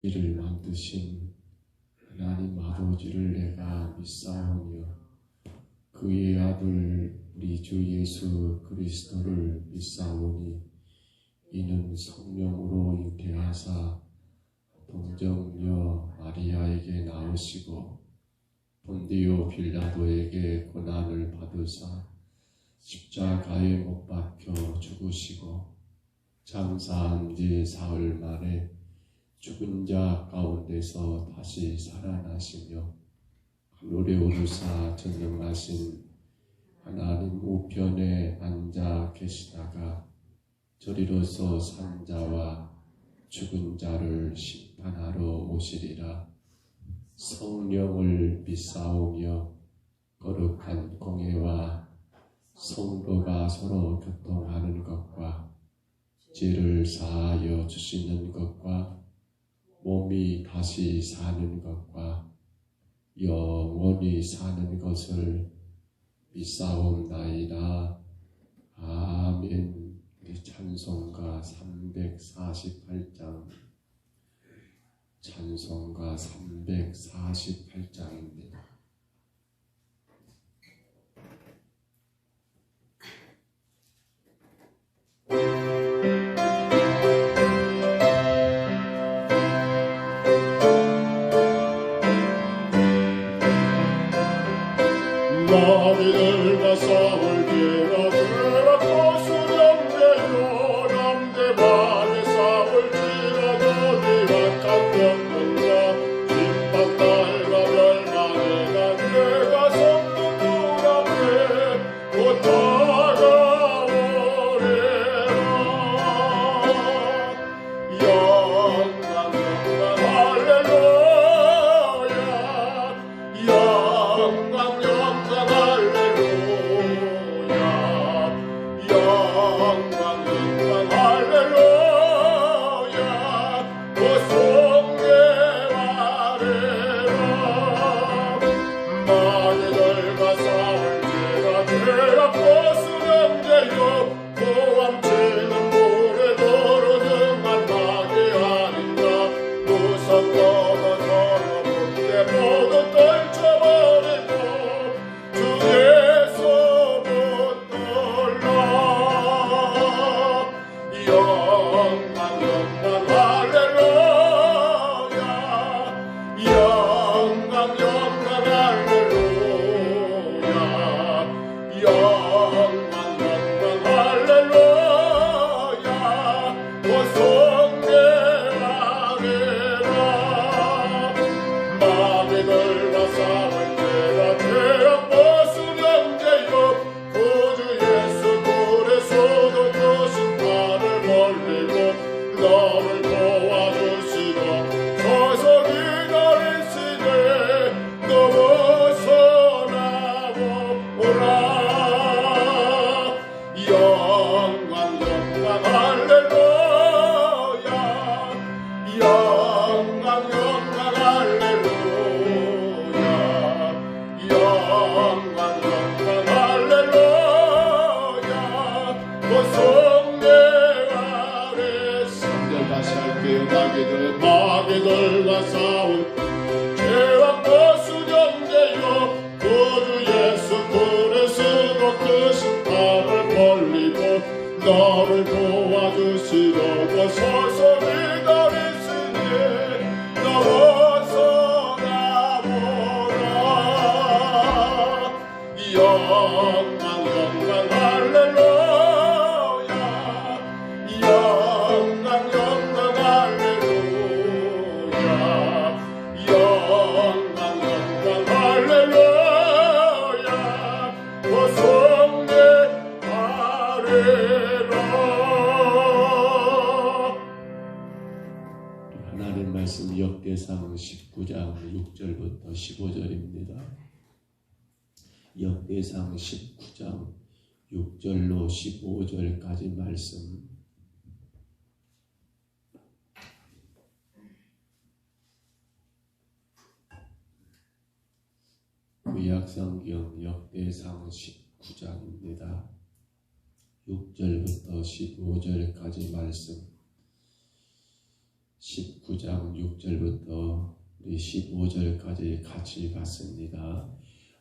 이를 만드신 하나님 아버지를 내가 믿사오며 그의 아들 우리 주 예수 그리스도를 믿사오니 이는 성령으로 잉태하사 동정녀 마리아에게 나으시고 본디오 빌라도에게 고난을 받으사 십자가에 못 박혀 죽으시고 장사한 지 사흘 만에 죽은 자 가운데서 다시 살아나시며 하늘에 오르사 전능하신 하나님 우편에 앉아 계시다가 저리로서 산 자와 죽은 자를 심판하러 오시리라. 성령을 믿사오며 거룩한 공회와 성도가 서로 교통하는 것과 죄를 사하여 주시는 것과 몸이 다시 사는 것과 영원히 사는 것을 믿사옵나이다. 아멘. 우리 찬송가 348장 찬송가 348장입니다. 마귀들과 싸울 지라도 수령되요 남대만에 싸울지라도 네가 강력한자 심판날과 멸망의 날 내가 성도들 앞에 곧 다가오리라. 영광 영광 할렐루야. 영광 영광 할렐루야. 영광 영광 할렐루야. 그 성례 아래라. 마귀들과 싸울지라 죄악 거스름되요 고함치는 물에 도르등한 마귀 아닌가. 무섭고도 더러운데 모두 떨쳐버리고 주 예수 붙들라. 영광 영광 할렐루야. 영광 영광 할렐루야. 영광 영광 할렐루야. 그 성례 아래라. 마귀들과 싸울지라 죄악 벗으령되요 구주 예수 그리스도 그 심판을 벌리고 너를 도와주시고 서서 기다리시네. 너 어서 나오라. 영광 영광 할렐루야. 영광 영광 할렐루야. 영광 영광 할렐루야. 그 성례 아래 성전 다시 할게요. 마귀들과 싸울 죄악 거스령되요 구주 예수 그리스도 그 심판을 벌리고 너를 도와주시려고 서서 기다리시니 너 어서 나오라. 영광 영광 할렐루야. 영광 영광 할렐루야. 영광 영광 할렐루야. 그 성례 아래라. 하나님 말씀 역대상 19장 6절부터 15절입니다. 역대상 19장 6절로 15절까지 말씀. 구약성경 역대상 19장입니다. 6절부터 15절까지 말씀. 19장 6절부터 우리 15절까지 같이 봤습니다.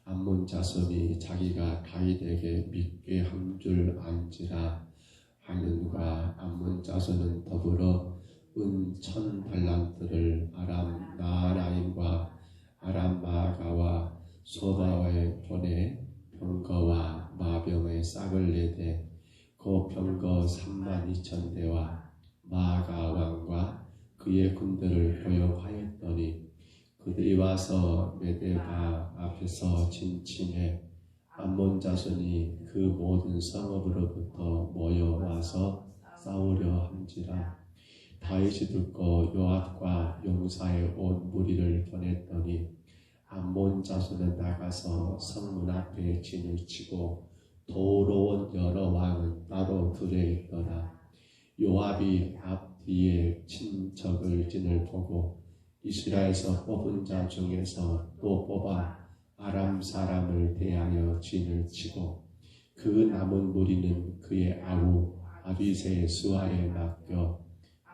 암몬 자손이 자기가 다윗에게 믿게 한 줄 안지라. 하면과 암몬 자손은 더불어 은 1000달란트를 아람 나하라임과 아람 마아가와 소바에 보내 병거와 마병의 싹을 내되 그 병거 32,000대와 마아가 왕과 그의 군대를 고용하였더니 그들이 와서 메데바 앞에서 진침해 암몬 자손이 그 모든 성읍으로부터 모여와서 싸우려 한지라. 다윗이 듣고 요압과 용사의 온 무리를 보냈더니 암몬 자손은 나가서 성문 앞에 진을 치고 도로 온 여러 왕은 따로 들에 있더라. 요압이 앞뒤에 친 적을 진을 보고 이스라엘에서 뽑은 자 중에서 또 뽑아 아람 사람을 대하여 진을 치고 그 남은 무리는 그의 아우 아비새의 수하에 맡겨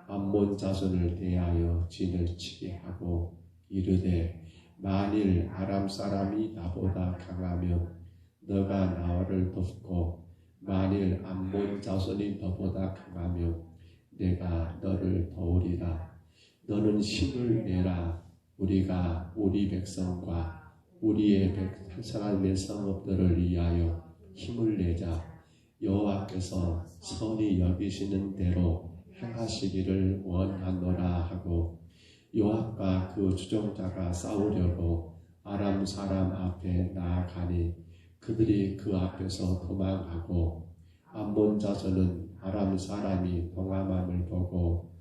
암몬 자손을 대하여 진을 치게 하고 이르되 만일 아람 사람이 나보다 강하면 너가 나를 돕고 만일 암몬 자손이 너보다 강하면 내가 너를 도우리라. 너는 힘을 내라. 우리가 우리 백성과 우리의 하나님의 성읍들을 위하여 힘을 내자. 여호와께서 선히 여기시는 대로 행하시기를 원하노라 하고 요압과 그 주종자가 싸우려고 아람 사람 앞에 나아가니 그들이 그 앞에서 도망하고 암몬 자손은 아람 사람이 동함함을 보고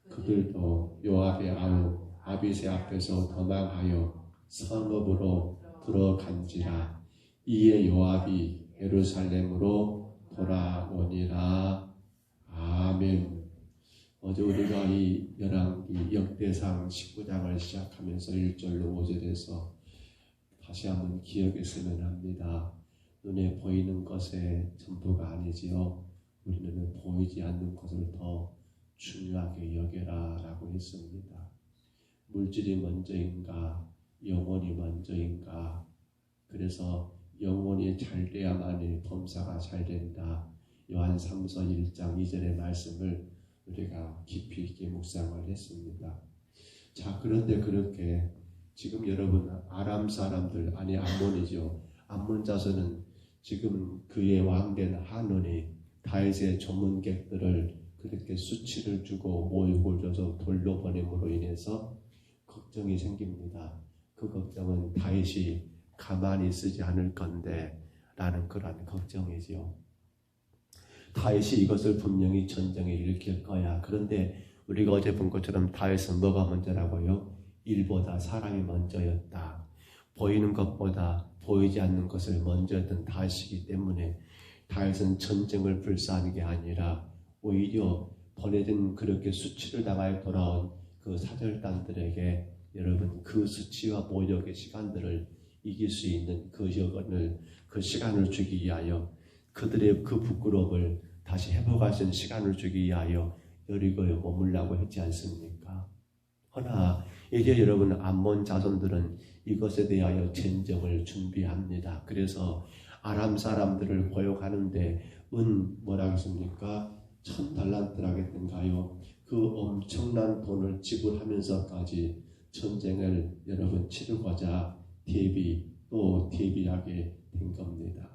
그들도 요압의 아우 아비새 앞에서 도망하여 성읍으로 들어간지라. 이에 요압이 예루살렘으로 돌아오니라. 아멘. 어제 우리가 이 열왕기 역대상 19장을 시작하면서 1절로 5절에서 다시 한번 기억했으면 합니다. 눈에 보이는 것의 전부가 아니지요. 우리는 보이지 않는 것을 더 중요하게 여겨라 라고 했습니다. 물질이 먼저인가 영혼이 먼저인가. 그래서 영혼이 잘 돼야만이 범사가 잘 된다. 요한 3서 1장 2절의 말씀을 우리가 깊이 있게 묵상을 했습니다. 자, 그런데 그렇게 지금 여러분 아람 사람들 아니 암몬이죠. 암몬 자손은 지금 그의 왕된 한온이 다윗의 조문객들을 그렇게 수치를 주고 모욕을 줘서 돌로 보냄으로 인해서 걱정이 생깁니다. 그 걱정은 다윗이 가만히 쓰지 않을 건데 라는 그런 걱정이지요. 다윗이 이것을 분명히 전쟁에 일으킬 거야. 그런데 우리가 어제 본 것처럼 다윗은 뭐가 먼저라고요? 일보다 사람이 먼저였다. 보이는 것보다 보이지 않는 것을 먼저 했던 다윗이기 때문에 다윗은 전쟁을 불사하는 게 아니라 오히려 보내진 그렇게 수치를 당하여 돌아온 그 사절단들에게 여러분 그 수치와 모욕의 시간들을 이길 수 있는 그 시간을 주기 위하여 그들의 그 부끄러움을 다시 회복할 수 있는 시간을 주기 위하여 여리고에 머물라고 했지 않습니까? 허나 이제 여러분 암몬 자손들은 이것에 대하여 전쟁을 준비합니다. 그래서 아람 사람들을 고용하는데 뭐라고 했습니까? 1000달란트라고 했던가요? 그 엄청난 돈을 지불하면서까지 전쟁을 여러분 치르고자 대비하게 된 겁니다.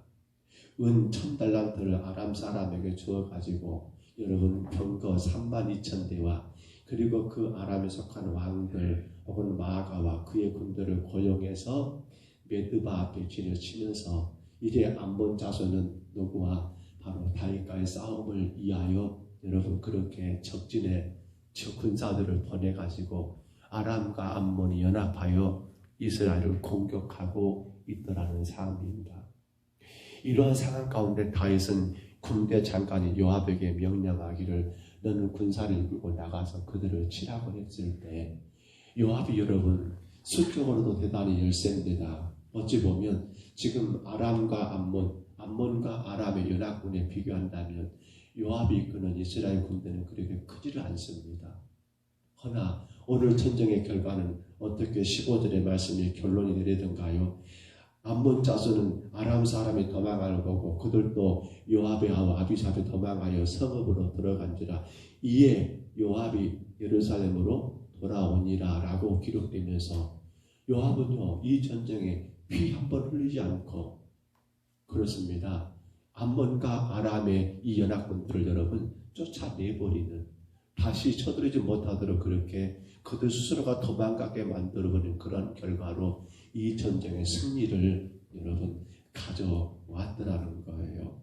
1000달란트를 아람 사람에게 주어가지고 여러분 병거 32,000대와 그리고 그 아람에 속한 왕들 혹은 마아가와 그의 군대를 고용해서 메드바 앞에 진을 치면서 이제 암몬 자손은 누구와 바로 다윗과의 싸움을 위하여 여러분 그렇게 적진에 군사들을 보내가지고 아람과 암몬이 연합하여 이스라엘을 공격하고 있더라는 상황입니다. 이러한 상황 가운데 다윗은 군대 장관인 요압에게 명령하기를 너는 군사를 이끌고 나가서 그들을 치라고 했을 때 요압이 여러분 수적으로도 대단히 열세입니다. 어찌 보면 지금 아람과 암몬과 아람의 연합군에 비교한다면 요압이 이끄는 이스라엘 군대는 그렇게 크지를 않습니다. 허나 오늘 전쟁의 결과는 어떻게 15절의 말씀이 결론이 내리던가요? 암몬 자손은 아람 사람이 도망하는 거고 그들도 요압하고 아비삽이 도망하여 성읍으로 들어간지라. 이에 요압이 예루살렘으로 돌아오니라 라고 기록되면서 요압은요 이 전쟁에 피 한 번 흘리지 않고 그렇습니다. 암몬과 아람의 이 연합군들을 여러분 쫓아내버리는, 다시 쳐들이지 못하도록 그렇게 그들 스스로가 도망가게 만들어버린 그런 결과로 이 전쟁의 승리를 여러분 가져왔더라는 거예요.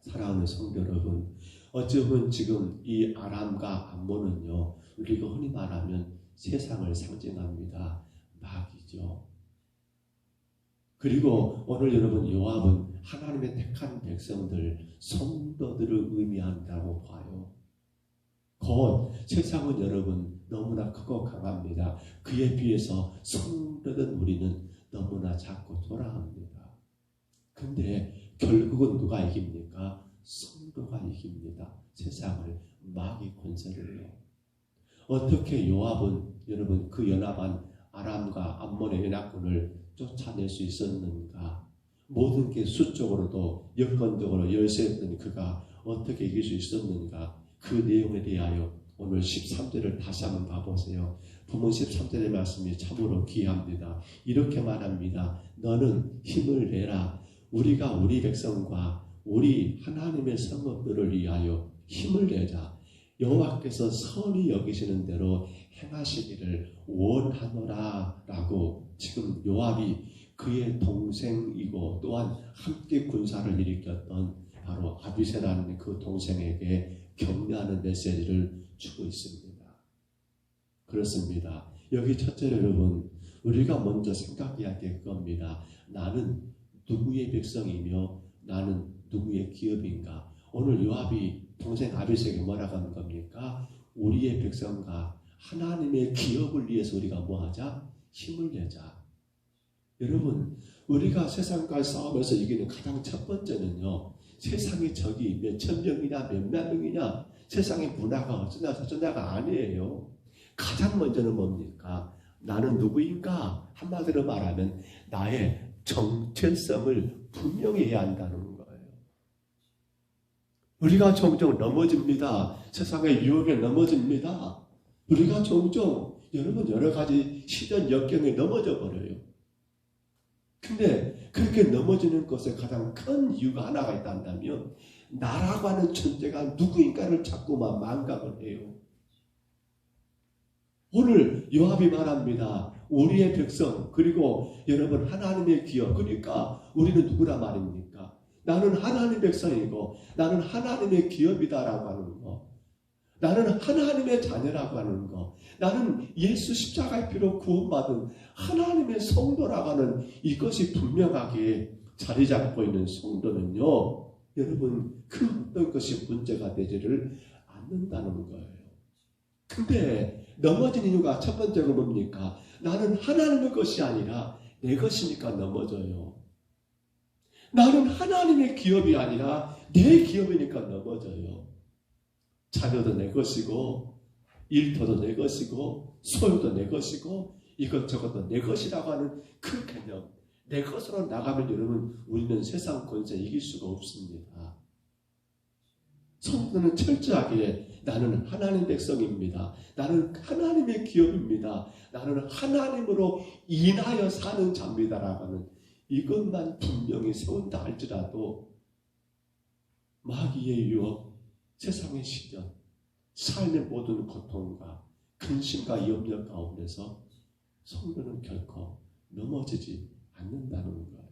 사랑하는 성도 여러분, 어쩌면 지금 이 아람과 암몬은요 우리가 흔히 말하면 세상을 상징합니다. 마귀죠. 그리고 오늘 여러분 요압은 하나님의 택한 백성들, 성도들을 의미한다고 봐요. 곧 세상은 여러분 너무나 크고 강합니다. 그에 비해서 성도된 우리는 너무나 작고 초라합니다. 근데 결국은 누가 이깁니까? 성도가 이깁니다. 세상을, 마귀 권세를요. 어떻게 요압은 여러분 그 연합한 아람과 암몬의 연합군을 쫓아낼 수 있었는가? 모든 게 수적으로도 여건적으로 열세했던 그가 어떻게 이길 수 있었는가? 그 내용에 대하여 오늘 13절을 다시 한번 봐보세요. 본문 13절의 말씀이 참으로 귀합니다. 이렇게 말합니다. 너는 힘을 내라. 우리가 우리 백성과 우리 하나님의 성읍들을 위하여 힘을 내자. 여호와께서 선히 여기시는 대로 행하시기를 원하노라 라고 지금 요압이 그의 동생이고 또한 함께 군사를 일으켰던 바로 아비새라는 그 동생에게 격려하는 메시지를 주고 있습니다. 그렇습니다. 여기 첫째로 여러분 우리가 먼저 생각해야 될 겁니다. 나는 누구의 백성이며 나는 누구의 기업인가? 오늘 요압이 동생 아비새에게 뭐라고 하는 겁니까? 우리의 백성과 하나님의 기업을 위해서 우리가 뭐하자? 힘을 내자. 여러분 우리가 세상과 싸우면서 이기는 가장 첫 번째는요 세상의 적이 몇천 명이냐 몇만 명이냐 세상의 문화가 어쩌냐 저쩌냐가 아니에요. 가장 먼저는 뭡니까? 나는 누구인가? 한마디로 말하면 나의 정체성을 분명히 해야 한다는 거예요. 우리가 종종 넘어집니다. 세상의 유혹에 넘어집니다. 우리가 종종 여러분 여러 가지 시련 역경에 넘어져 버려요. 근데 그렇게 넘어지는 것에 가장 큰 이유가 하나가 있다면 나라고 하는 존재가 누구인가를 자꾸만 망각을 해요. 오늘 요압이 말합니다. 우리의 백성 그리고 여러분 하나님의 기업, 그러니까 우리는 누구라 말입니까? 나는 하나님의 백성이고 나는 하나님의 기업이다라고 하는 거, 나는 하나님의 자녀라고 하는 거, 나는 예수 십자가의 피로 구원받은 하나님의 성도라고 하는 이것이 분명하게 자리 잡고 있는 성도는요 여러분 그 어떤 것이 문제가 되지를 않는다는 거예요. 근데 넘어진 이유가 첫 번째가 뭡니까? 나는 하나님의 것이 아니라 내 것이니까 넘어져요. 나는 하나님의 기업이 아니라 내 기업이니까 넘어져요. 자녀도 내 것이고 일터도 내 것이고 소유도 내 것이고 이것저것도 내 것이라고 하는 그 개념, 내 것으로 나가면 여러분 우리는 세상 권세 이길 수가 없습니다. 성도는 철저하게 나는 하나님 백성입니다. 나는 하나님의 기업입니다. 나는 하나님으로 인하여 사는 자입니다라고 하는 이것만 분명히 세운다 할지라도 마귀의 유혹, 세상의 시련, 삶의 모든 고통과 근심과 염려 가운데서 성도는 결코 넘어지지 않는다는 거예요.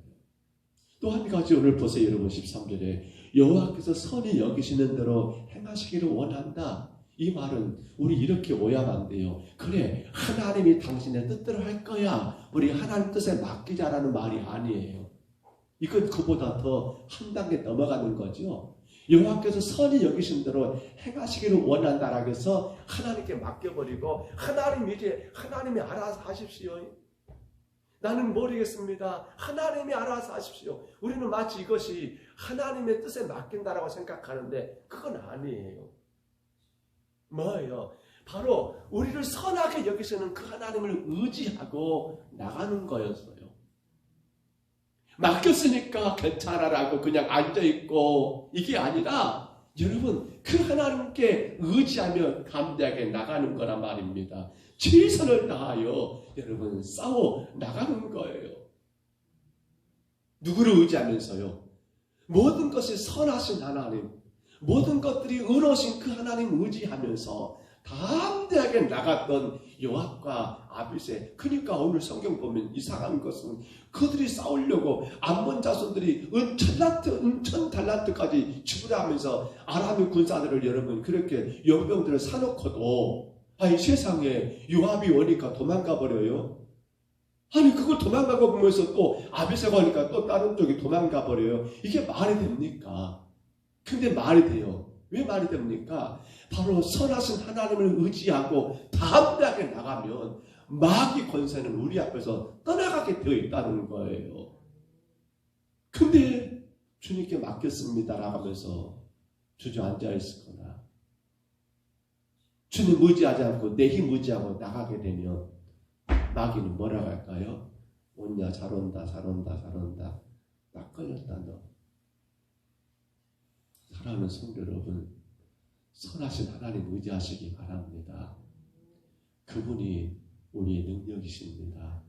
또 한 가지 오늘 보세요. 여러분 13절에 여호와께서 선히 여기시는 대로 행하시기를 원한다. 이 말은 우리 이렇게 오해하면 안 돼요. 그래 하나님이 당신의 뜻대로 할 거야. 우리 하나님 뜻에 맡기자라는 말이 아니에요. 이건 그보다 더 한 단계 넘어가는 거죠. 여호와께서 선히 여기신 대로 행하시기를 원한다라고 해서 하나님께 맡겨버리고 하나님이 알아서 하십시오. 나는 모르겠습니다. 하나님이 알아서 하십시오. 우리는 마치 이것이 하나님의 뜻에 맡긴다라고 생각하는데 그건 아니에요. 뭐예요? 바로 우리를 선하게 여기서는 그 하나님을 의지하고 나가는 거였어요. 맡겼으니까 괜찮아라고 그냥 앉아있고 이게 아니라 여러분 그 하나님께 의지하며 담대하게 나가는 거란 말입니다. 최선을 다하여 여러분 싸워 나가는 거예요. 누구를 의지하면서요? 모든 것이 선하신 하나님, 모든 것들이 의로우신 그 하나님 의지하면서 담대하게 나갔던 요압과 아비세. 그러니까 오늘 성경 보면 이상한 것은 그들이 싸우려고 암몬 자손들이 은천 달란트까지 지불하면서 아람의 군사들을 여러분 그렇게 용병들을 사놓고도 아니 세상에 요압이 오니까 도망가 버려요. 아니 그걸 도망가고 보면서 또 아비세가 오니까 또 다른 쪽이 도망가 버려요. 이게 말이 됩니까? 근데 말이 돼요. 왜 말이 됩니까? 바로 선하신 하나님을 의지하고 담대하게 나가면 마귀 권세는 우리 앞에서 떠나가게 되어 있다는 거예요. 근데 주님께 맡겼습니다라고 하면서 주저앉아 있거나 주님 의지하지 않고 내 힘 의지하고 나가게 되면 마귀는 뭐라고 할까요? 온냐 잘 온다 잘 온다 잘 온다 딱 걸렸다 너. 사랑하는 성도 여러분, 선하신 하나님 의지하시기 바랍니다. 그분이 우리의 능력이십니다.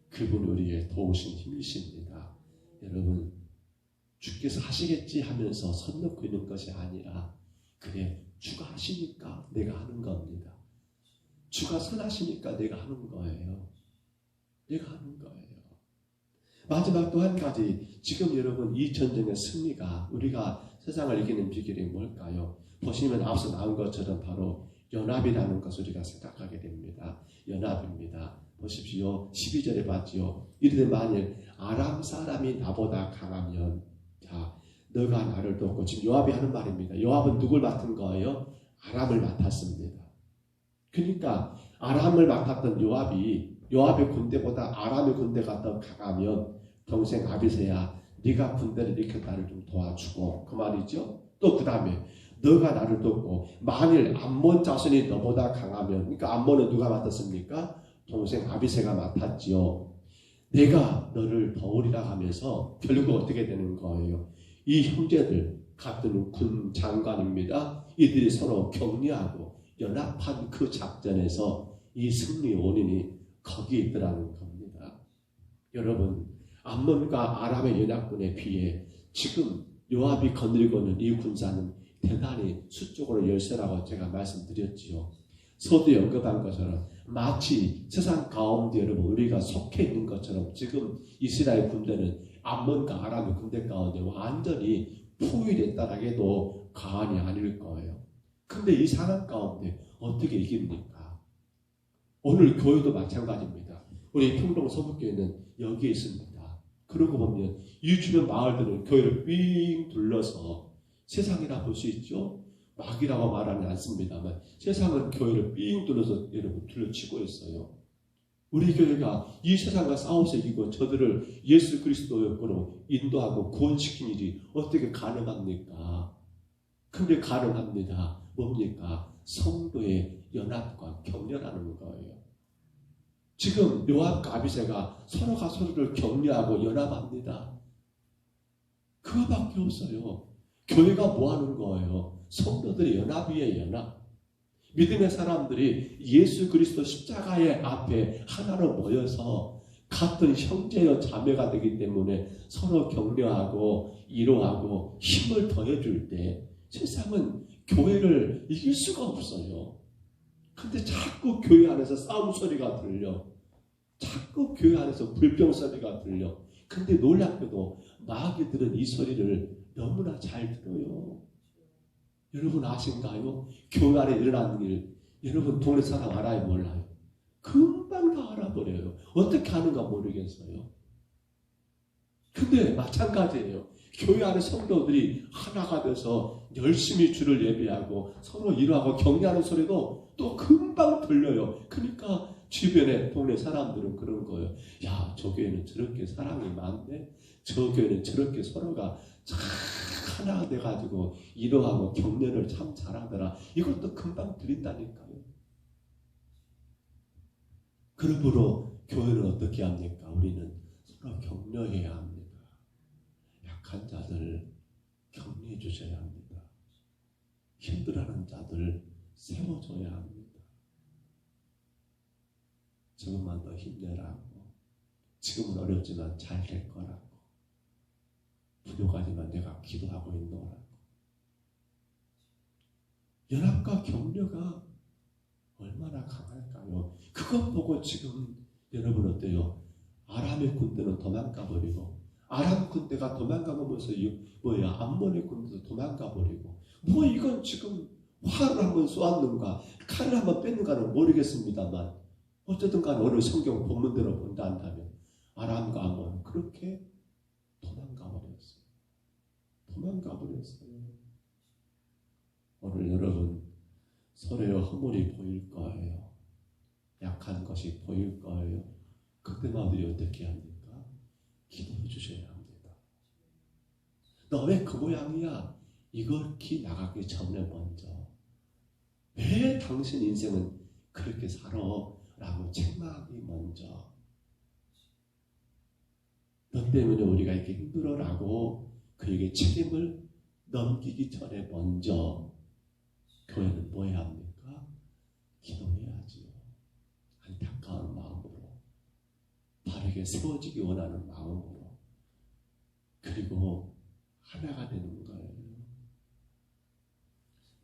그분이 우리의 도우신 힘이십니다. 여러분, 주께서 하시겠지 하면서 손 놓고 있는 것이 아니라 그래, 주가 하시니까 내가 하는 겁니다. 주가 선하시니까 내가 하는 거예요. 내가 하는 거예요. 마지막 또 한 가지, 지금 여러분 이 전쟁의 승리가 우리가 세상을 이기는 비결이 뭘까요? 보시면 앞서 나온 것처럼 바로 연합이라는 것을 우리가 생각하게 됩니다. 연합입니다. 보십시오. 12절에 봤지요. 이르되 만일 아람 사람이 나보다 강하면 자 너가 나를 돕고 지금 요압이 하는 말입니다. 요압은 누굴 맡은 거예요? 아람을 맡았습니다. 그러니까 아람을 맡았던 요압의 군대보다 아람의 군대가 더 강하면 동생 아비새야 네가 군대를 일으켜 나를 좀 도와주고 그 말이죠. 또 그 다음에 너가 나를 돕고 만일 암몬 자손이 너보다 강하면 그러니까 암몬은 누가 맡았습니까? 동생 아비새가 맡았지요. 내가 너를 도우리라 하면서 결국 어떻게 되는 거예요? 이 형제들 같은 군 장관입니다. 이들이 서로 격려하고 연합한 그 작전에서 이 승리의 원인이 거기에 있더라는 겁니다. 여러분 암몬과 아람의 연합군에 비해 지금 요압이 거느리고 있는 이 군사는 대단히 수적으로 열세라고 제가 말씀드렸지요. 서두에 언급한 것처럼 마치 세상 가운데 여러분 우리가 속해 있는 것처럼 지금 이스라엘 군대는 암몬과 아람의 군대 가운데 완전히 포위됐다라고 해도 과언이 아닐 거예요. 근데 이 상황 가운데 어떻게 이깁니까? 오늘 교회도 마찬가지입니다. 우리 평동 서북교회는 여기에 있습니다. 그러고 보면 이 주변 마을들은 교회를 삥 둘러서 세상이라 볼 수 있죠. 마귀라고 말하지 않습니다만 세상은 교회를 삥 둘러서 여러분 둘러치고 있어요. 우리 교회가 이 세상과 싸워서 이기고 저들을 예수 그리스도로 인도하고 구원시킨 일이 어떻게 가능합니까? 근데 가능합니다. 뭡니까? 성도의 연합과 격려라는 거예요. 지금 요압과 아비새가 서로가 서로를 격려하고 연합합니다. 그거밖에 없어요. 교회가 뭐 하는 거예요? 성도들의 연합이에요. 연합. 믿음의 사람들이 예수 그리스도 십자가의 앞에 하나로 모여서 같은 형제여 자매가 되기 때문에 서로 격려하고 위로하고 힘을 더해줄 때 세상은 교회를 이길 수가 없어요. 근데 자꾸 교회 안에서 싸움 소리가 들려. 자꾸 교회 안에서 불평 소리가 들려. 근데 놀랍게도 마귀들은 이 소리를 너무나 잘 들어요. 여러분 아신가요? 교회 안에 일어나는 일 여러분 동네 사람 알아요? 몰라요? 금방 다 알아버려요. 어떻게 하는가 모르겠어요. 근데 마찬가지예요. 교회 안에 성도들이 하나가 돼서 열심히 주를 예배하고 서로 위로하고 격려하는 소리도 또 금방 들려요. 그러니까 주변에 동네 사람들은 그런 거예요. 야, 저 교회는 저렇게 사람이 많네. 저 교회는 저렇게 서로가 참 하나가 돼가지고 위로하고 격려를 참 잘하더라. 이것도 금방 들린다니까요. 그러므로 교회는 어떻게 합니까? 우리는 서로 격려해야 합니다. 약한 자들 격려해 주셔야 합니다. 힘들어하는 자들 세워줘야 합니다. 조금만 더 힘내라고, 지금은 어렵지만 잘 될 거라고, 부족하지만 내가 기도하고 있노라고. 연합과 격려가 얼마나 강할까요? 그것 보고 지금 여러분 어때요? 아람의 군대는 도망가버리고, 아람 군대가 도망가면서 암몬의 군대도 도망가버리고, 뭐 이건 지금 화를 한번 쏘았는가 칼을 한번 뺐는가는 모르겠습니다만 어쨌든 간에 오늘 성경 본문대로 본다 한다면 아람과 암몬 그렇게 도망가버렸어요. 오늘 여러분 서로의 허물이 보일 거예요. 약한 것이 보일 거예요. 그때만 우리 어떻게 합니까? 기도해 주셔야 합니다. 너 왜 그 모양이야? 이렇게 나가기 전에 먼저 왜 당신 인생은 그렇게 살아? 라고 책망하기 먼저, 너 때문에 우리가 이렇게 힘들어라고 그에게 책임을 넘기기 전에 먼저 교회는 뭐 해야 합니까? 기도해야지요. 안타까운 마음으로, 바르게 세워지기 원하는 마음으로, 그리고 하나가 되는 거예요.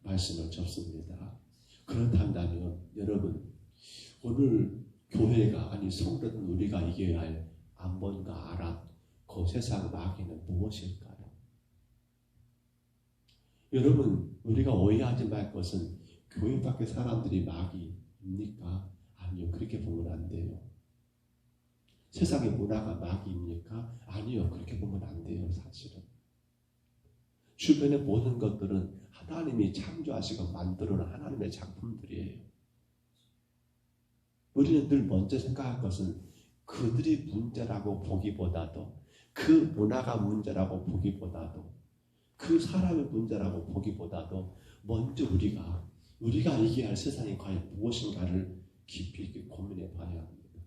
말씀을 접습니다. 그렇다면 여러분, 오늘 교회가 아니 성도는 우리가 이겨야 할 암몬과 아람, 그 세상 마귀는 무엇일까요? 여러분, 우리가 오해하지 말 것은 교회 밖의 사람들이 마귀입니까? 아니요, 그렇게 보면 안 돼요. 세상의 문화가 마귀입니까? 아니요, 그렇게 보면 안 돼요. 사실은 주변의 모든 것들은 하나님이 창조하시고 만들어낸 하나님의 작품들이에요. 우리는 늘 먼저 생각할 것은 그들이 문제라고 보기보다도, 그 문화가 문제라고 보기보다도, 그 사람의 문제라고 보기보다도 먼저 우리가 이겨야 할 세상이 과연 무엇인가를 깊이 있게 고민해 봐야 합니다.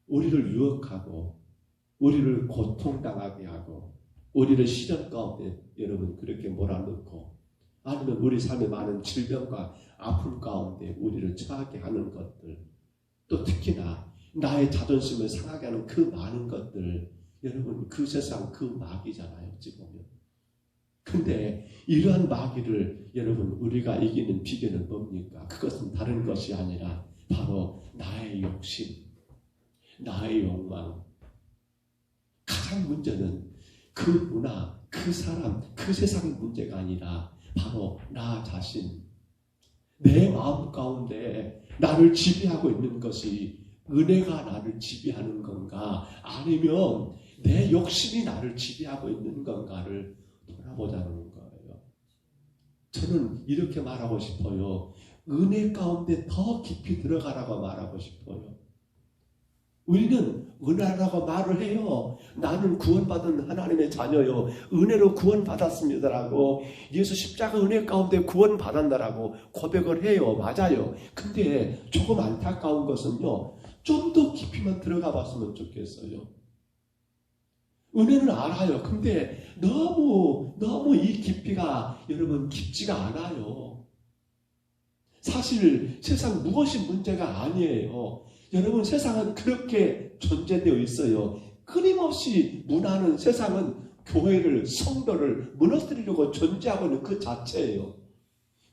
우리를 유혹하고 우리를 고통당하게 하고 우리를 시련 가운데 여러분 그렇게 몰아넣고, 아니면 우리 삶에 많은 질병과 아픔 가운데 우리를 처하게 하는 것들, 또 특히나 나의 자존심을 상하게 하는 그 많은 것들, 여러분 그 세상 그 마귀잖아요. 어찌 보면. 근데 이러한 마귀를 여러분 우리가 이기는 비결은 뭡니까? 그것은 다른 것이 아니라 바로 나의 욕심, 나의 욕망. 가장 문제는 그 문화, 그 사람, 그 세상의 문제가 아니라 바로 나 자신, 내 마음 가운데 나를 지배하고 있는 것이 은혜가 나를 지배하는 건가, 아니면 내 욕심이 나를 지배하고 있는 건가를 돌아보자는 거예요. 저는 이렇게 말하고 싶어요. 은혜 가운데 더 깊이 들어가라고 말하고 싶어요. 우리는 은혜라고 말을 해요. 나는 구원받은 하나님의 자녀요, 은혜로 구원받았습니다라고, 예수 십자가 은혜 가운데 구원받았다라고 고백을 해요. 맞아요. 근데 조금 안타까운 것은요, 좀 더 깊이만 들어가 봤으면 좋겠어요. 은혜는 알아요. 근데 너무 이 깊이가 여러분 깊지가 않아요. 사실 세상 무엇이 문제가 아니에요. 여러분 세상은 그렇게 존재되어 있어요. 끊임없이 문화는, 세상은 교회를, 성도를 무너뜨리려고 존재하고 있는 그 자체예요.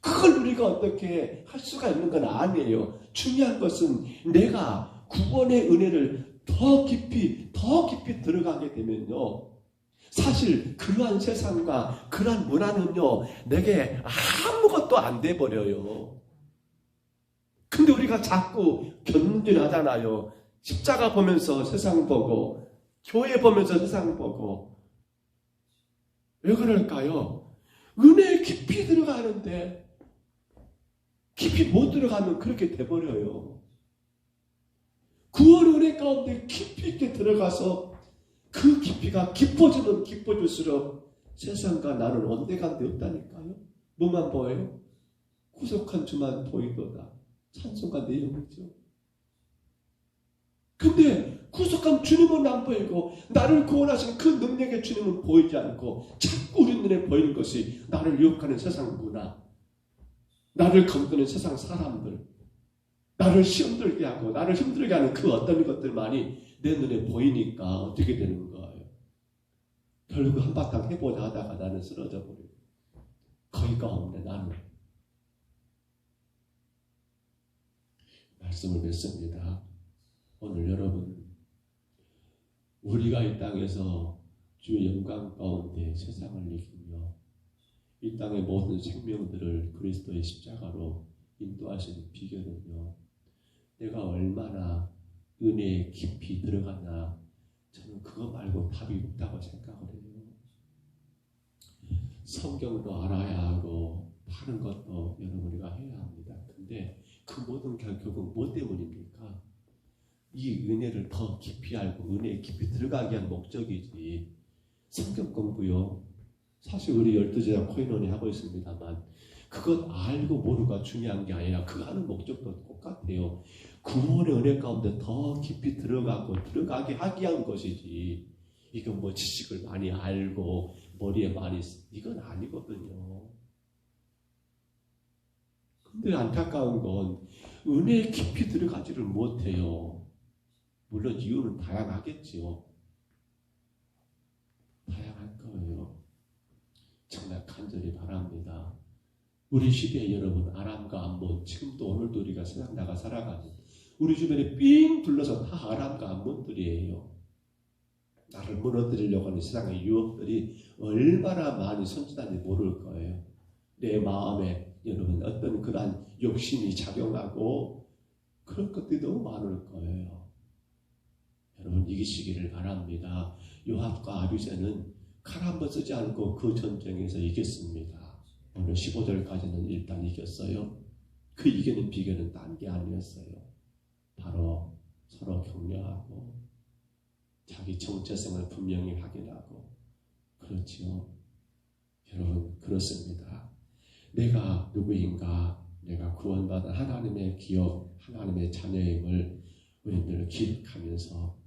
그걸 우리가 어떻게 할 수가 있는 건 아니에요. 중요한 것은 내가 구원의 은혜를 더 깊이 들어가게 되면요, 사실 그러한 세상과 그러한 문화는요 내게 아무것도 안 돼버려요. 근데 우리가 자꾸 견딘하잖아요. 십자가 보면서 세상 보고, 교회 보면서 세상 보고. 왜 그럴까요? 은혜에 깊이 들어가는데 깊이 못 들어가면 그렇게 돼버려요. 구원 은혜 가운데 깊이 있게 들어가서 그 깊이가 깊어지면 깊어질수록 세상과 나는 온데간데 없다니까요. 뭐만 보여요? 구속한 주만 보이도다. 찬송가 내용이죠. 근데 구속한 주님은 안 보이고 나를 구원하신 그 능력의 주님은 보이지 않고 자꾸 우리 눈에 보이는 것이 나를 유혹하는 세상 문화, 나를 건드는 세상 사람들, 나를 시험 들게 하고 나를 힘들게 하는 그 어떤 것들만이 내 눈에 보이니까 어떻게 되는 거예요? 결국 한바탕 해보자 하다가 나는 쓰러져 버리고 거의가 없네. 나는 말씀을 맺습니다. 오늘 여러분, 우리가 이 땅에서 주의 영광 가운데 세상을 이기며 이 땅의 모든 생명들을 그리스도의 십자가로 인도하시는 비결은요, 내가 얼마나 은혜에 깊이 들어가나, 저는 그거 말고 답이 없다고 생각을 해요. 성경도 알아야 하고 다른 것도 여러분 우리가 해야 합니다. 근데 그 모든 결국은 뭐 때문입니까? 이 은혜를 더 깊이 알고 은혜에 깊이 들어가기 위한 목적이지. 성경 공부요, 사실 우리 12제자 코인원이 하고 있습니다만 그것 알고 모르가 중요한 게 아니라 그 하는 목적도 똑같아요. 구원의 은혜 가운데 더 깊이 들어가게 하기 위한 것이지, 이건 뭐 지식을 많이 알고 머리에 많이 이건 아니거든요. 근데 안타까운 건 은혜에 깊이 들어가지를 못해요. 물론 이유는 다양하겠지요. 다양할 거예요. 정말 간절히 바랍니다. 우리 시대에 여러분, 아람과 암몬, 지금도 오늘도 우리가 세상 나가 살아가는 우리 주변에 삥 둘러서 다 아람과 암몬들이에요. 나를 무너뜨리려고 하는 세상의 유혹들이 얼마나 많이 선진한지 모를 거예요. 내 마음에 여러분 어떤 그러한 욕심이 작용하고 그런 것들이 너무 많을 거예요. 여러분 이기시기를 바랍니다. 요압과 아비새는 칼 한 번 쓰지 않고 그 전쟁에서 이겼습니다. 오늘 15절까지는 일단 이겼어요. 그 이기는 비결은 딴 게 아니었어요. 바로 서로 격려하고 자기 정체성을 분명히 확인하고, 그렇지요. 여러분 그렇습니다. 내가 누구인가, 내가 구원받은 하나님의 기업, 하나님의 자녀임을 우리들 기억하면서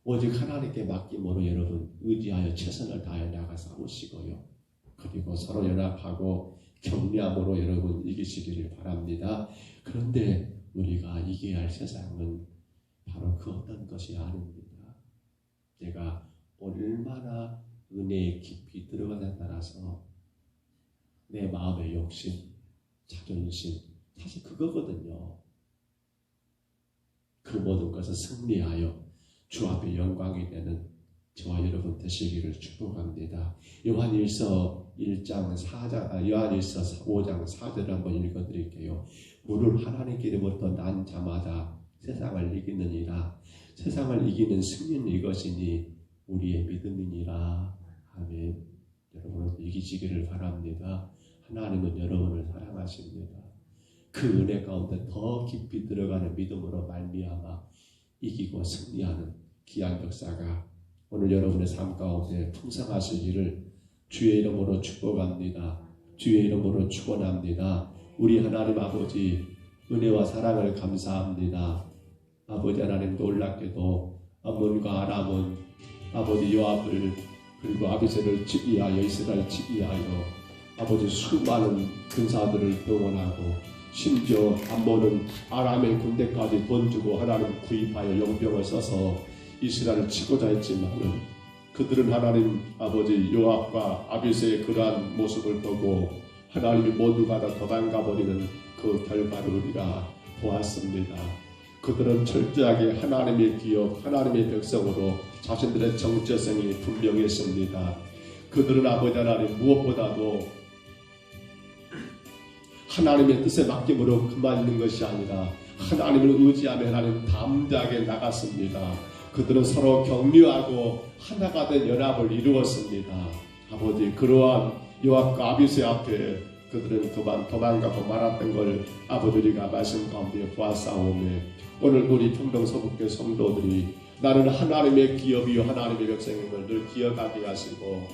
오직 하나님께 맡김으로 여러분 의지하여 최선을 다해 나가 싸우시고요. 그리고 서로 연합하고 격려함으로 여러분 이기시기를 바랍니다. 그런데 우리가 이겨야 할 세상은 바로 그 어떤 것이 아닙니다. 내가 얼마나 은혜에 깊이 들어가냐에 따라서 내 마음의 욕심, 자존심, 사실 그거거든요. 그 모든 것을 승리하여 주 앞에 영광이 되는 저와 여러분 되시기를 축복합니다. 요한일서 5장 4절을 한번 읽어드릴게요. 물을 하나님께 이르부터 난 자마다 세상을 이기느니라. 세상을 이기는 승리는 이것이니 우리의 믿음이니라. 아멘. 여러분 이기시기를 바랍니다. 하나님은 여러분을 사랑하십니다. 그 은혜 가운데 더 깊이 들어가는 믿음으로 말미암아 이기고 승리하는 귀한 역사가 오늘 여러분의 삶 가운데 풍성하시기를 주의 이름으로 축복합니다. 주의 이름으로 축원합니다. 우리 하나님 아버지 은혜와 사랑을 감사합니다. 아버지 하나님, 놀랍게도 암몬과 아람은 아버지 요압을 그리고 아비새를 지휘하여 이스라엘 지휘하여 아버지 수많은 군사들을 동원하고 심지어 암몬은 아람의 군대까지 돈 주고 하나님 구입하여 용병을 써서 이스라엘을 치고자 했지만은 그들은 하나님 아버지 요압과 아비새의 그러한 모습을 보고 하나님이 모두가 다 도망가버리는 그 결과를 우리가 보았습니다. 그들은 철저하게 하나님의 기업, 하나님의 백성으로 자신들의 정체성이 분명했습니다. 그들은 아버지 하나님 무엇보다도 하나님의 뜻에 맡김으로 그만 있는 것이 아니라 하나님을 의지하며 하나님 담대하게 나갔습니다. 그들은 서로 격려하고 하나가 된 연합을 이루었습니다. 아버지, 그러한 요압과 아비새 앞에 그들은 그만 도망가고 말았던 걸 아버지 우리가 말씀 가운데 보았사오며 오늘 우리 평동서북교 성도들이 나는 하나님의 기업이요 하나님의 백성임을 늘 기억하게 하시고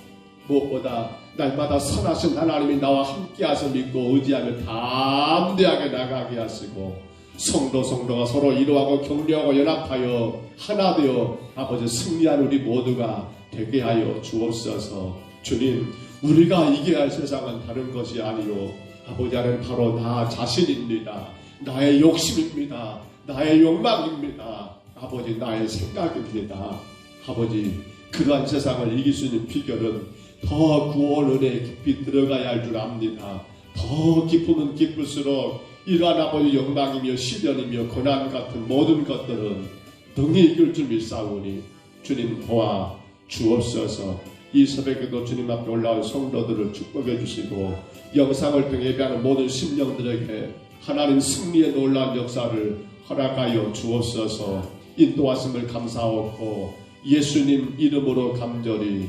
무엇보다 날마다 선하신 하나님이 나와 함께 하셔 믿고 의지하며 담대하게 나가게 하시고 성도가 서로 이루하고 격려하고 연합하여 하나 되어 아버지 승리한 우리 모두가 되게 하여 주옵소서. 주님, 우리가 이겨야 할 세상은 다른 것이 아니요 아버지 안에는 바로 나 자신입니다. 나의 욕심입니다. 나의 욕망입니다. 아버지, 나의 생각입니다. 아버지, 그러한 세상을 이길 수 있는 비결은 더 구원 은혜에 깊이 들어가야 할 줄 압니다. 더 깊으면 깊을수록 이러한 아버지 영광이며 시련이며 고난 같은 모든 것들은 등에 이길 줄 믿사오니 주님 도와 주옵소서. 이 새벽에도 주님 앞에 올라온 성도들을 축복해 주시고 영상을 통해 예배하는 모든 심령들에게 하나님 승리의 놀라운 역사를 허락하여 주옵소서. 인도하심을 감사하고 예수님 이름으로 간절히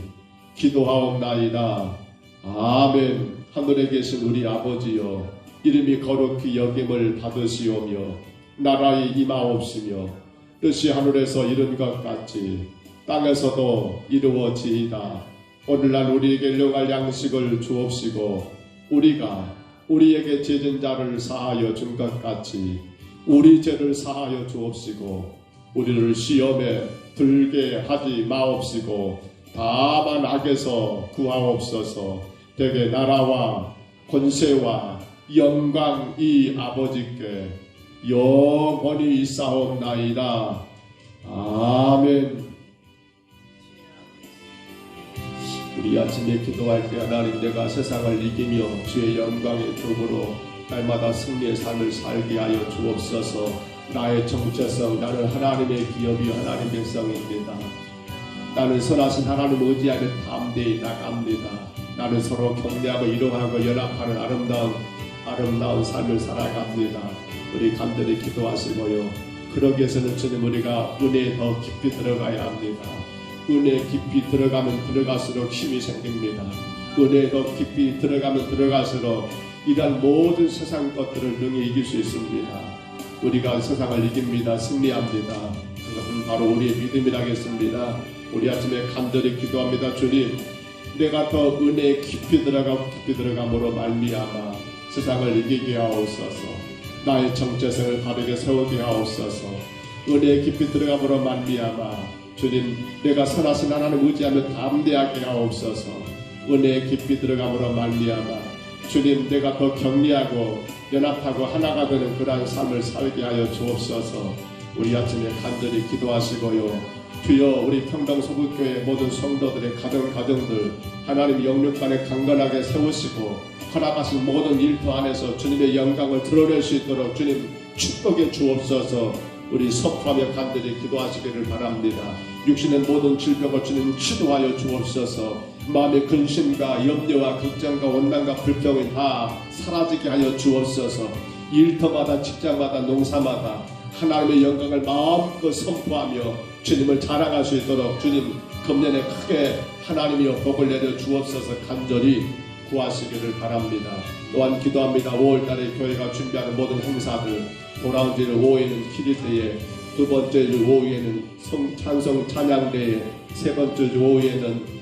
기도하옵나이다. 아멘. 하늘에 계신 우리 아버지여, 이름이 거룩히 여김을 받으시오며 나라의 임하옵시며 뜻이 하늘에서 이룬 것 같이 땅에서도 이루어지이다. 오늘날 우리에게 일용할 양식을 주옵시고 우리가 우리에게 죄진 자를 사하여 준 것 같이 우리 죄를 사하여 주옵시고 우리를 시험에 들게 하지 마옵시고 다만 악에서 구하옵소서. 되게 나라와 권세와 영광이 아버지께 영원히 있사옵나이다. 아멘. 우리 아침에 기도할 때 하나님, 내가 세상을 이기며 주의 영광의 족으로 날마다 승리의 삶을 살게 하여 주옵소서. 나의 정체성, 나는 하나님의 기업이 하나님의 백성입니다. 나는 선하신 하나님 의지하며 담대히 나갑니다. 나는 서로 격려하고 이동하고 연합하는 아름다운 삶을 살아갑니다. 우리 간절히 기도하시고요. 그러기 위해서는 주님, 우리가 은혜에 더 깊이 들어가야 합니다. 은혜에 깊이 들어가면 들어갈수록 힘이 생깁니다. 은혜에 더 깊이 들어가면 들어갈수록 이러한 모든 세상 것들을 능히 이길 수 있습니다. 우리가 세상을 이깁니다. 승리합니다. 그것은 바로 우리의 믿음이라겠습니다. 우리 아침에 간절히 기도합니다. 주님, 내가 더 은혜에 깊이 들어감으로 말미암아 세상을 이기게 하옵소서. 나의 정체성을 바르게 세우게 하옵소서. 은혜에 깊이 들어감으로 말미암아 주님, 내가 선하신 하나님 의지하며 담대하게 하옵소서. 은혜에 깊이 들어감으로 말미암아 주님, 내가 더 격리하고 연합하고 하나가 되는 그러한 삶을 살게 하여 주옵소서. 우리 아침에 간절히 기도하시고요. 주여, 우리 평동소극교회 모든 성도들의 가정들 하나님 영육간에 강건하게 세우시고 허락하신 모든 일터 안에서 주님의 영광을 드러낼 수 있도록 주님 축복해 주옵소서. 우리 섭하며 간절히 기도하시기를 바랍니다. 육신의 모든 질병을 주님 치료하여 주옵소서. 마음의 근심과 염려와 걱정과 원망과 불평이 다 사라지게 하여 주옵소서. 일터마다 직장마다 농사마다 하나님의 영광을 마음껏 선포하며 주님을 자랑할 수 있도록 주님 금년에 크게 하나님이여 복을 내려 주옵소서. 간절히 구하시기를 바랍니다. 또한 기도합니다. 5월달에 교회가 준비하는 모든 행사들, 돌아온 주일 5일에는 키리대회, 두 번째 주 오후에는 찬송 찬양대회, 세 번째 주 오후에는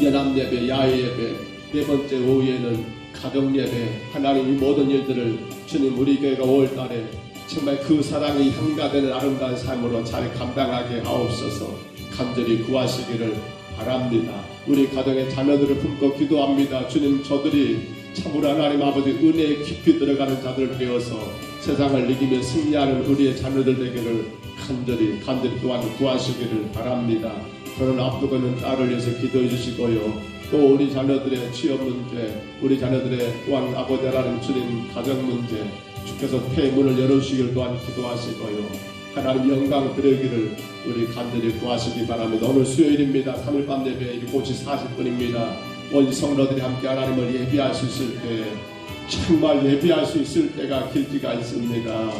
연합예배, 야외예배, 네 번째 오후에는 가정예배, 하나님 이 모든 일들을 주님 우리 교회가 5월달에 정말 그 사랑이 향가되는 아름다운 삶으로 잘 감당하게 하옵소서. 간절히 구하시기를 바랍니다. 우리 가정의 자녀들을 품고 기도합니다. 주님, 저들이 참으로 하나님 아버지 은혜에 깊이 들어가는 자들을 배워서 세상을 이기며 승리하는 우리의 자녀들 되기를 간절히 또한 구하시기를 바랍니다. 저는 앞두고 있는 딸을 위해서 기도해 주시고요. 또 우리 자녀들의 취업 문제, 우리 자녀들의 또한 아버지 하나님 주님 가정 문제, 주께서 폐문을 열어주시기를 또한 기도하시고요. 하나님 영광 드리기를 우리 간절히 구하시기 바랍니다. 오늘 수요일입니다. 3일 밤 예배 7시 40분입니다. 온 성도들이 함께 하나님을 예배할 수 있을 때, 정말 예배할 수 있을 때가 길지가 않습니다.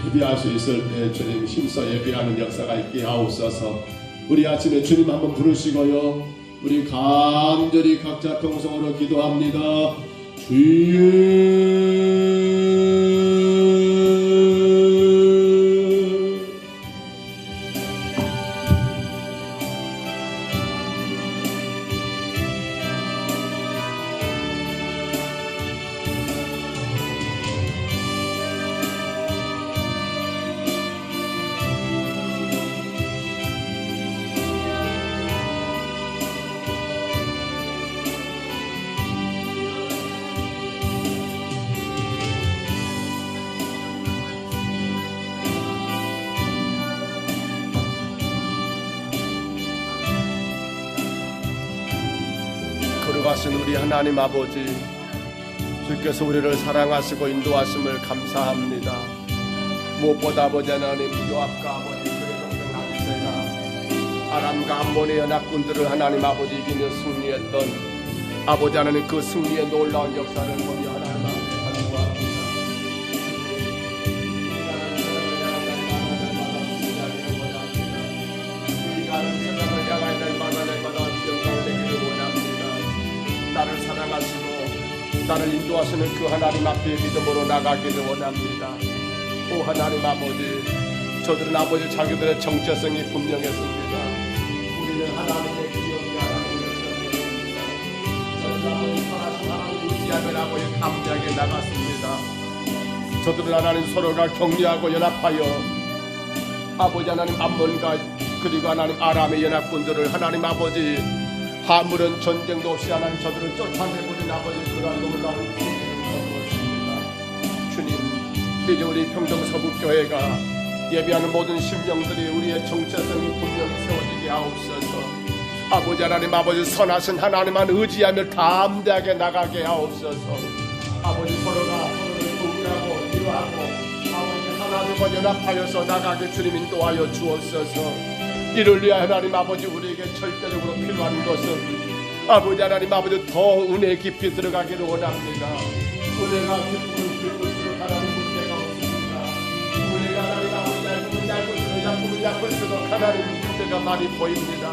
예배할 수 있을 때 주님 힘써 예배하는 역사가 있게 하옵소서. 우리 아침에 주님 한번 부르시고요. 우리 간절히 각자 통성으로 기도합니다. 주여 인도하신 우리 하나님 아버지, 주께서 우리를 사랑하시고 인도하심을 감사합니다. 무엇보다 아버지 하나님, 요압과 아버지 그의 동생 나부세가 아람과 암몬의 연합군들을 하나님 아버지 이기며 승리했던 아버지 하나님 그 승리의 놀라운 역사를 보며 하나님 앞에 간구합니다. 세상을 향할 날마다 영광을 내기를 원합니다. 나를 사랑하시고 나를 인도하시는 그 하나님 앞에 믿음으로 나가기를 원합니다. 오 하나님 아버지, 저들은 아버지 자기들의 정체성이 분명했습니다. 우리는 하나님의 기업이 하나님의 기업입니다. 저들은 아버지 선하신 하나님 의지하며 아버지 담대하게 나갔습니다. 저들은 하나님 서로가 격려하고 연합하여 아버지 하나님 암몬과 그리고 하나님 아람의 연합군들을 하나님 아버지 아무런 전쟁도 없이 하나님 저들을 쫓아내버린 아버지 그러한 놀라운 승리를 거두었습니다. 주님, 이제 우리 평정서북교회가 예배하는 모든 심령들이 우리의 정체성이 분명히 세워지게 하옵소서. 아버지 하나님 아버지 선하신 하나님만 의지하며 담대하게 나가게 하옵소서. 아버지 서로가 서로를 동의하고 위로하고 아버지 하나님과 연합하여서 나가게 주님 인도하여 주옵소서. 이를 위해 하나님 아버지 우리에게 절대적으로 필요한 것은 아버지 하나님 아버지 더 은혜 깊이 들어가기를 원합니다. 은혜가 깊은 깊을수록 하나님 문제가 없습니다. 은혜가 하나님 아버지 얇으면 얇을수록 얇을수록 하나님 문제가 많이 보입니다.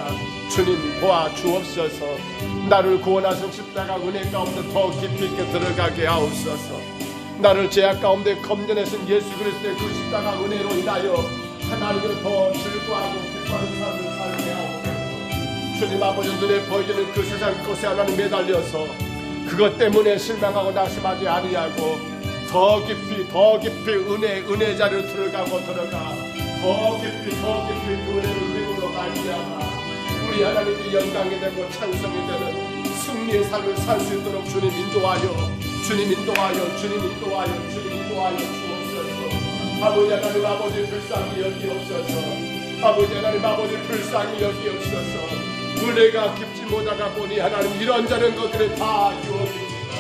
주님 도와주옵소서. 나를 구원하신 십자가 은혜 가운데 더 깊이 있게 들어가게 하옵소서. 나를 죄악 가운데 검전하신 예수 그리스도의 그 십자가 은혜로 인하여 하나님을 더 즐거워하고 기뻐하는 삶을 살게 하옵소서. 주님 아버지 눈에 보이는 그 세상 것에 하나님 매달려서 그것 때문에 실망하고 낙심하지 아니하고 더 깊이 은혜 자리로 들어가 더 깊이 그 은혜를 누림으로 말미암아 우리 하나님의 영광이 되고 찬송이 되는 승리의 삶을 살 수 있도록 주님 인도하여 주옵소서. 아버지 하나님 아버지 불쌍히 여기옵소서. 아버지 하나님 아버지 불쌍히 여기옵소서. 은혜가 깊지 못하다 보니 하나님 이런저런 것들이 다 유혹입니다.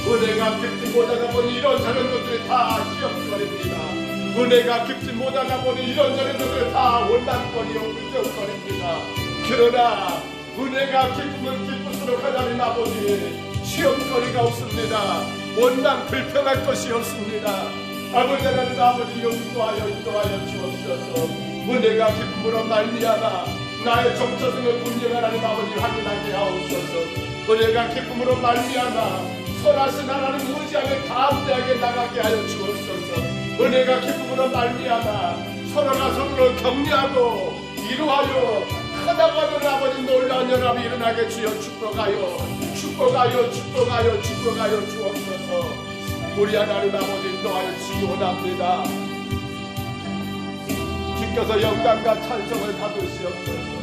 은혜가 깊지 못하다 보니 이런저런 것들이 다 시험거립니다. 은혜가 깊지 못하다 보니 이런저런 것들이 다 원망거리요 불평거립니다. 그러나 은혜가 깊으면 깊을수록 하나님 아버지 시험거리가 없습니다. 원망 불평할 것이 없습니다. 아버지 하나님 아버지 인도하여 주옵소서. 은혜가 깊음으로 말미암아 나의 정체성을 분명 하나님 아버지 확인하게 하옵소서. 은혜가 기쁨으로 말미암아 선하신 하나님 의지하며 담대하게 나가게 하여 주옵소서. 은혜가 기쁨으로 말미암아 서로가 서로를 격려하고 위로하여 하나가 되는 아버지 놀라운 연합이 일어나게 주여 축복하여 주옵소서. 우리 하나님 아버지 인도하여 주기 원합니다. 주께서 영광과 찬송을 받으시옵소서.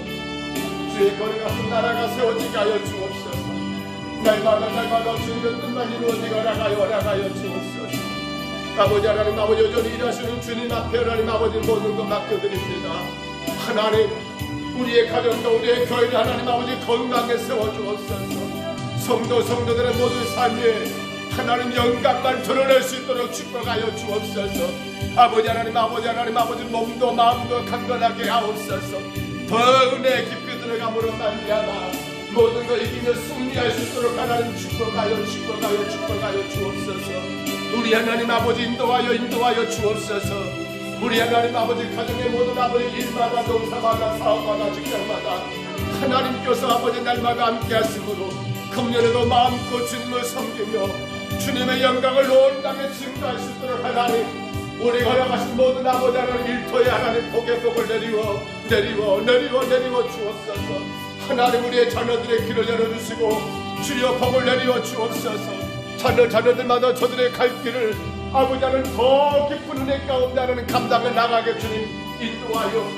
주의 거리가 큰 나라가 세워지게 하여 주옵소서. 날마다 주님의 뜻만 이루어지게 허락하여 주옵소서. 아버지 하나님 아버지 여전히 일하시는 주님 앞에 하나님 아버지 모든 것 맡겨드립니다. 하나님 우리의 가정과 우리의 교회를 하나님 아버지 건강에 세워주옵소서. 성도들의 모든 삶에 하나님 영광만 드러낼 수 있도록 축복하여 주옵소서. 아버지 하나님 아버지 몸도 마음도 강건하게 하옵소서. 더 은혜 깊이 들어감으로 말미암아 모든 걸 이기며 승리할 수 있도록 하나님 축복하여 주옵소서. 우리 하나님 아버지 인도하여 주옵소서. 우리 하나님 아버지 가정의 모든 아버지 일마다 농사마다 사업마다 직장마다 하나님께서 아버지 날마다 함께 하심으로 금년에도 마음껏 주님을 섬기며 주님의 영광을 온 땅에 증거할 수 있도록 하나님 우리 허락하신 모든 아버지 하나님 일터에 하나님 복의 복을 내리워 주옵소서. 하나님 우리의 자녀들의 길을 열어주시고 주여 복을 내리워 주옵소서. 자녀들마다 저들의 갈 길을 아버지 하나님 더 깊은 은혜 가운데 하나님 감당해 나가게 주님 인도하여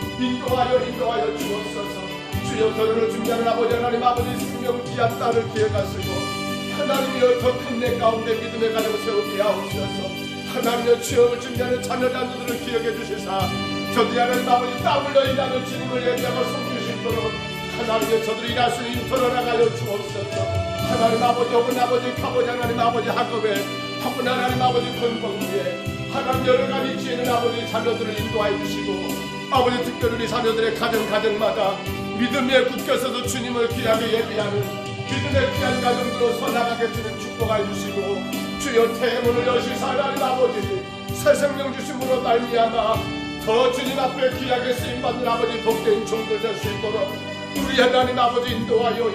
주옵소서. 주여 저들을 준비하는 아버지 하나님 아버지 생명 귀한 딸을 기억하시고 하나님이여 더 큰 내 가운데 믿음의 가정을 세우게 하옵소서. 하나님의 취업을 준비하는 자녀들을 기억해 주시사 저들이 하나님 아버지 땀 흘려 일하는 주님을 예배하고 섬길 수 있도록 하나님의 저들이 일할 수 있는 드러나가여 주옵소서. 하나님 아버지, 어머니 아버지, 아버지 하나님 아버지 학업에 한분 하나님 아버지 건강위에 하나님 여러 가지 지혜는 아버지 자녀들을 인도하여 주시고 아버지 특별히 우리 자녀들의 가정마다 믿음에 굳겨서도 주님을 귀하게 예비하는 믿음의 귀한 가정으로 서나가게 되는 축복하여 주시고 주여 태문을 여시사 하나님 아버지 새 생명 주심으로 말미암아 더 주님 앞에 귀하게 쓰임받는 아버지 복된 종들 될 수 있도록 우리 하나님 아버지 인도하여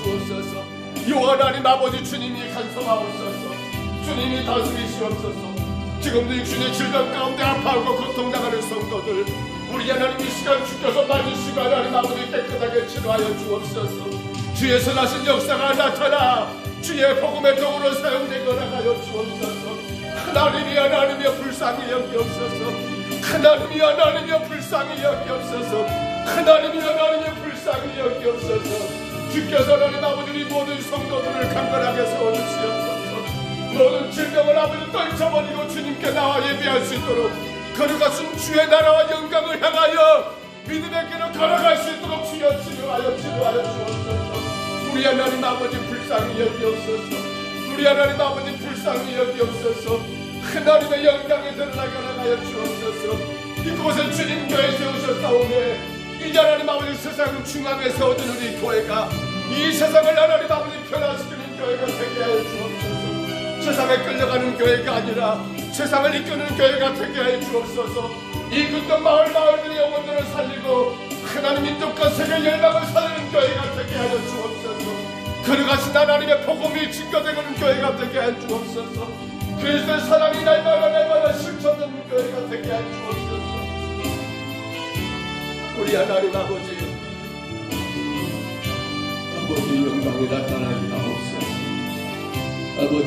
주옵소서. 요 하나님 아버지 주님이 간섭하옵소서. 주님이 다스리시옵소서. 지금도 육신의 질병 가운데 아파하고 고통당하는 성도들 우리 하나님 이 시간 주께서 만지시고 하나님 아버지 깨끗하게 치료하여 주옵소서. 주의 선하신 역사가 나타나 주의 복음의 도구로 사용되거나 하여 주옵소서. 하나님이 불쌍히 여기옵소서. 하나님이 불쌍히 여기옵소서. 하나님이 불쌍히 여기옵소서. 주께서 하나님 아버지 우리 모든 성도들을 강건하게 세워주시옵소서. 모든 질병을 아버지 떨쳐버리고 주님께 나와 예배할 수 있도록 거룩하신 주의 나라와 영광을 향하여 믿음의 길을 걸어갈 수 있도록 주여 치료하여 주옵소서. 우리 하나님 아버지 불쌍히 여기옵소서. 우리 하나님 아버지 불쌍히 여기옵소서. 하나님의 영광이 드러나게 하여 주옵소서. 이곳에 주님 교회 세우셨사오매 이제 하나님 아버지 세상 중앙에 세워진 우리 교회가 이 세상을 하나님 아버지 변화시키는 교회가 되게 하여 주옵소서. 세상에 끌려가는 교회가 아니라 세상을 이끄는 교회가 되게 하여 주옵소서. 이 근동 마을들의 영혼들을 살리고 하나님 민족과 세계 열방을 살리는 교회가 되게 하여 주옵소서. 거룩하신 하나님의 복음이 증거되는 교회가 되게 하여 주옵소서. 그리스도의 사랑이 날마다 실천되는 교회가 되게 하여 주옵소서. 우리 하나님 아버지 영광이 나타나게 하옵소서. 아버지